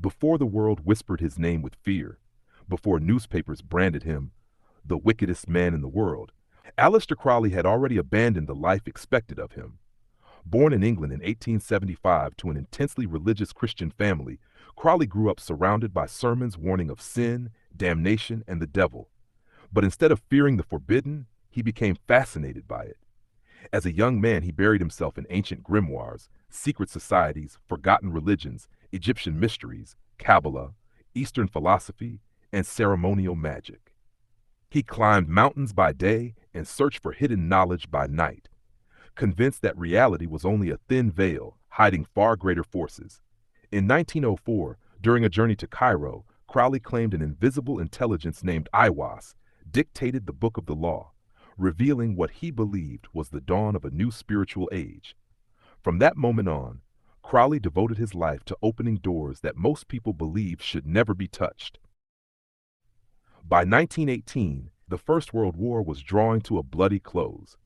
Before the world whispered his name with fear, before newspapers branded him the wickedest man in the world, Aleister Crowley had already abandoned the life expected of him. Born in England in 1875 to an intensely religious Christian family, Crowley grew up surrounded by sermons warning of sin, damnation, and the devil. But instead of fearing the forbidden, he became fascinated by it. As a young man, he buried himself in ancient grimoires, secret societies, forgotten religions, Egyptian mysteries, Kabbalah, Eastern philosophy, and ceremonial magic. He climbed mountains by day and searched for hidden knowledge by night, convinced that reality was only a thin veil hiding far greater forces. In 1904, during a journey to Cairo, Crowley claimed an invisible intelligence named Iwas dictated the book of the law, revealing what he believed was the dawn of a new spiritual age. From that moment on, Crowley devoted his life to opening doors that most people believed should never be touched. By 1918, the First World War was drawing to a bloody close.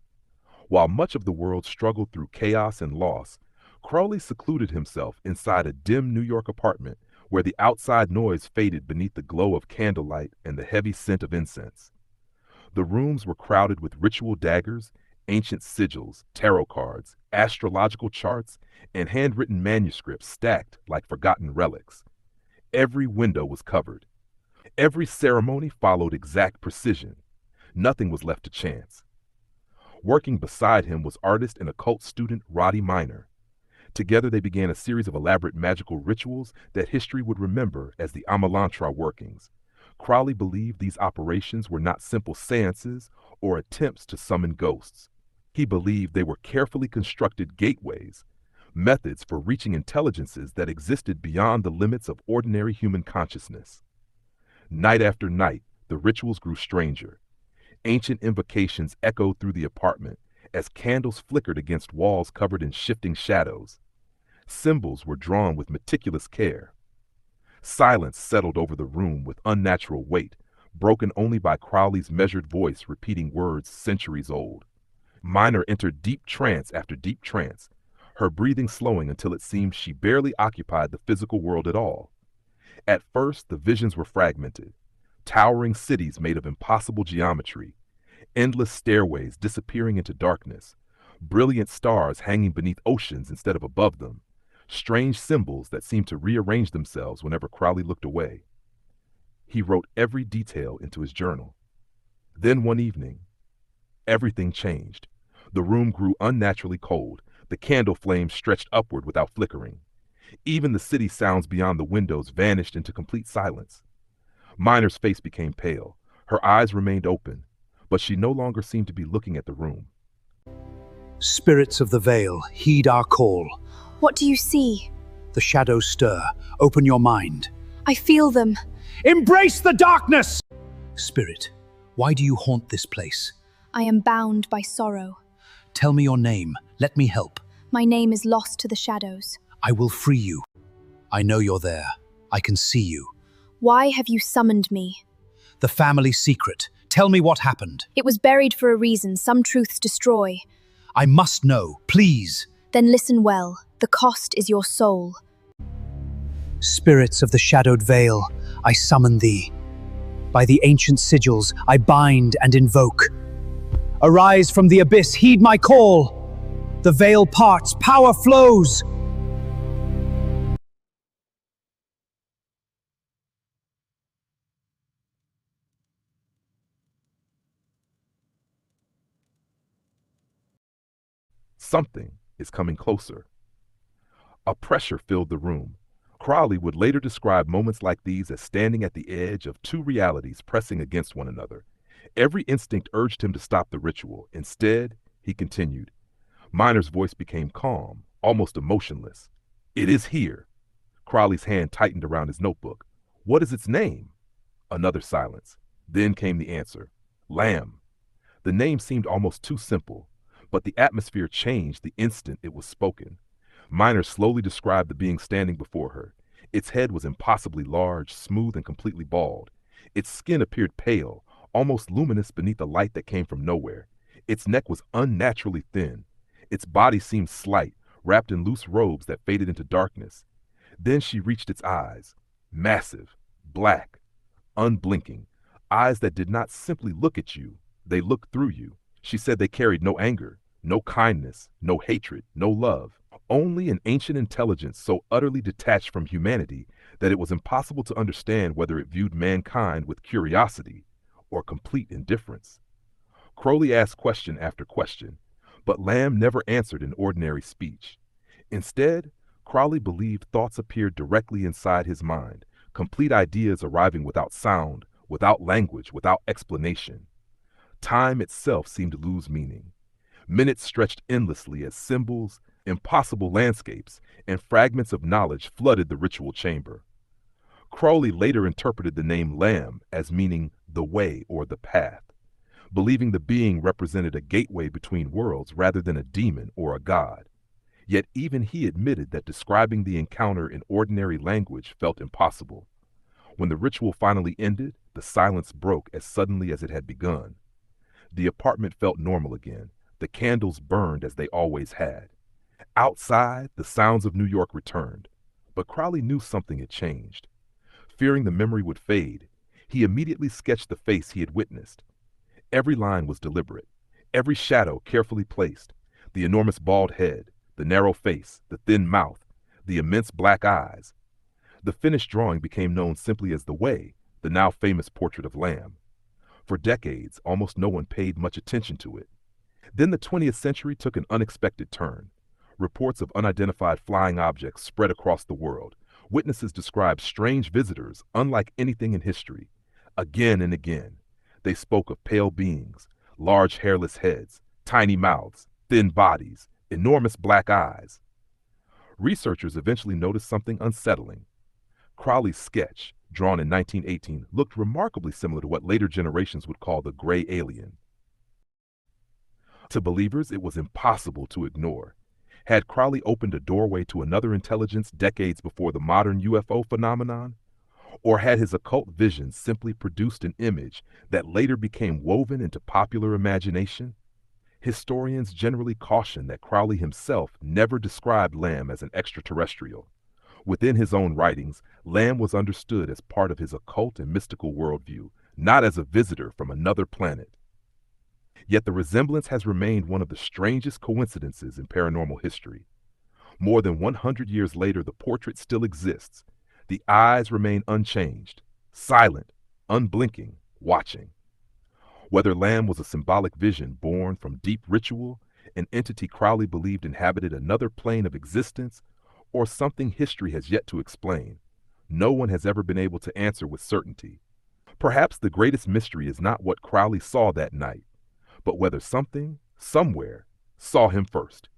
While much of the world struggled through chaos and loss, Crowley secluded himself inside a dim New York apartment where the outside noise faded beneath the glow of candlelight and the heavy scent of incense. The rooms were crowded with ritual daggers, ancient sigils, tarot cards, astrological charts, and handwritten manuscripts stacked like forgotten relics. Every window was covered. Every ceremony followed exact precision. Nothing was left to chance. Working beside him was artist and occult student Roddy Minor. Together they began a series of elaborate magical rituals that history would remember as the Amalantrah Workings. Crowley believed these operations were not simple seances or attempts to summon ghosts. He believed they were carefully constructed gateways, methods for reaching intelligences that existed beyond the limits of ordinary human consciousness. Night after night, the rituals grew stranger. Ancient invocations echoed through the apartment as candles flickered against walls covered in shifting shadows. Symbols were drawn with meticulous care. Silence settled over the room with unnatural weight, broken only by Crowley's measured voice repeating words centuries old. Minor entered deep trance after deep trance, her breathing slowing until it seemed she barely occupied the physical world at all. At first, the visions were fragmented. Towering cities made of impossible geometry, endless stairways disappearing into darkness, brilliant stars hanging beneath oceans instead of above them, strange symbols that seemed to rearrange themselves whenever Crowley looked away. He wrote every detail into his journal. Then one evening, everything changed. The room grew unnaturally cold. The candle flames stretched upward without flickering. Even the city sounds beyond the windows vanished into complete silence. Minor's face became pale. Her eyes remained open, but she no longer seemed to be looking at the room. Spirits of the Veil, heed our call. What do you see? The shadows stir. Open your mind. I feel them. Embrace the darkness! Spirit, why do you haunt this place? I am bound by sorrow. Tell me your name. Let me help. My name is lost to the shadows. I will free you. I know you're there. I can see you. Why have you summoned me? The family secret. Tell me what happened. It was buried for a reason. Some truths destroy. I must know, please. Then listen well. The cost is your soul. Spirits of the shadowed veil, I summon thee. By the ancient sigils, I bind and invoke. Arise from the abyss, heed my call. The veil parts, power flows. Something is coming closer. A pressure filled the room. Crowley would later describe moments like these as standing at the edge of two realities pressing against one another. Every instinct urged him to stop the ritual. Instead, he continued. Minor's voice became calm, almost emotionless. It is here. Crowley's hand tightened around his notebook. What is its name? Another silence. Then came the answer. Lamb. The name seemed almost too simple, but the atmosphere changed the instant it was spoken. Minor slowly described the being standing before her. Its head was impossibly large, smooth, and completely bald. Its skin appeared pale, almost luminous beneath a light that came from nowhere. Its neck was unnaturally thin. Its body seemed slight, wrapped in loose robes that faded into darkness. Then she reached its eyes, Massive, black, unblinking, eyes that did not simply look at you, they looked through you. She said they carried no anger, no kindness, no hatred, no love, only an ancient intelligence so utterly detached from humanity that it was impossible to understand whether it viewed mankind with curiosity or complete indifference. Crowley asked question after question, but Lamb never answered in ordinary speech. Instead, Crowley believed thoughts appeared directly inside his mind, complete ideas arriving without sound, without language, without explanation. Time itself seemed to lose meaning. Minutes stretched endlessly as symbols, impossible landscapes, and fragments of knowledge flooded the ritual chamber. Crowley later interpreted the name Lamb as meaning the way or the path, believing the being represented a gateway between worlds rather than a demon or a god. Yet even he admitted that describing the encounter in ordinary language felt impossible. When the ritual finally ended, the silence broke as suddenly as it had begun. The apartment felt normal again. The candles burned as they always had. Outside, the sounds of New York returned. But Crowley knew something had changed. Fearing the memory would fade, he immediately sketched the face he had witnessed. Every line was deliberate, every shadow carefully placed. The enormous bald head, the narrow face, the thin mouth, the immense black eyes. The finished drawing became known simply as The Way, the now famous portrait of Lamb. For decades, almost no one paid much attention to it. Then the 20th century took an unexpected turn. Reports of unidentified flying objects spread across the world. Witnesses described strange visitors unlike anything in history. Again and again, they spoke of pale beings, large hairless heads, tiny mouths, thin bodies, enormous black eyes. Researchers eventually noticed something unsettling. Crowley's sketch, drawn in 1918, looked remarkably similar to what later generations would call the gray alien. To believers, it was impossible to ignore. Had Crowley opened a doorway to another intelligence decades before the modern UFO phenomenon? Or had his occult vision simply produced an image that later became woven into popular imagination? Historians generally caution that Crowley himself never described Lamb as an extraterrestrial. Within his own writings, Lamb was understood as part of his occult and mystical worldview, not as a visitor from another planet. Yet the resemblance has remained one of the strangest coincidences in paranormal history. More than 100 years later, the portrait still exists. The eyes remain unchanged, silent, unblinking, watching. Whether Lamb was a symbolic vision born from deep ritual, an entity Crowley believed inhabited another plane of existence, or something history has yet to explain, no one has ever been able to answer with certainty. Perhaps the greatest mystery is not what Crowley saw that night, but whether something, somewhere, saw him first.